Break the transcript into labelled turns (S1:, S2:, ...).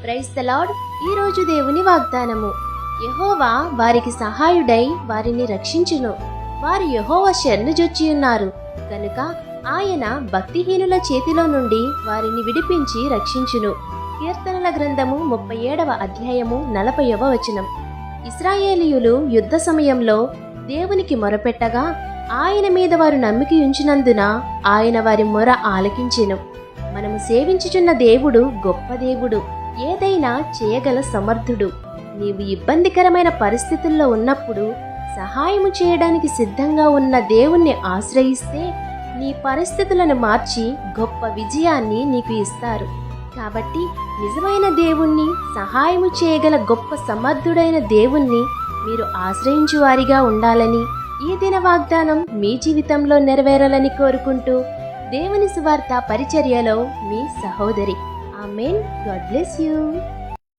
S1: Praise the lord. ఈరోజు దేవుని వాగ్దానము. యెహోవా వారికి సహాయుడై వారిని రక్షించును. వారు యెహోవా శరణుజొచ్చియున్నారు కనుక ఆయన భక్తిహీనుల చేతిలో నుండి వారిని విడిపించి రక్షించును. కీర్తనల గ్రంథము 37వ అధ్యాయము 40వ వచనం. ఇశ్రాయేలీయులు యుద్ధ సమయంలో దేవునికి మొరపెట్టగా ఆయన మీద వారు నమ్మిక ఉంచినందున ఆయన వారి మొర ఆలకించెను. మనము సేవించుచున్న దేవుడు గొప్ప దేవుడు, ఏదైనా చేయగల సమర్థుడు. నీవు ఇబ్బందికరమైన పరిస్థితుల్లో ఉన్నప్పుడు సహాయము చేయడానికి సిద్ధంగా ఉన్న దేవుణ్ణి ఆశ్రయిస్తే నీ పరిస్థితులను మార్చి గొప్ప విజయాన్ని నీకు ఇస్తారు. కాబట్టి నిజమైన దేవుణ్ణి, సహాయము చేయగల గొప్ప సమర్థుడైన దేవుణ్ణి మీరు ఆశ్రయించువారిగా ఉండాలని, ఈ దిన వాగ్దానం మీ జీవితంలో నెరవేరాలని కోరుకుంటూ దేవుని సువార్త పరిచర్యలో మీ సహోదరి. ఆమేన్. God bless you.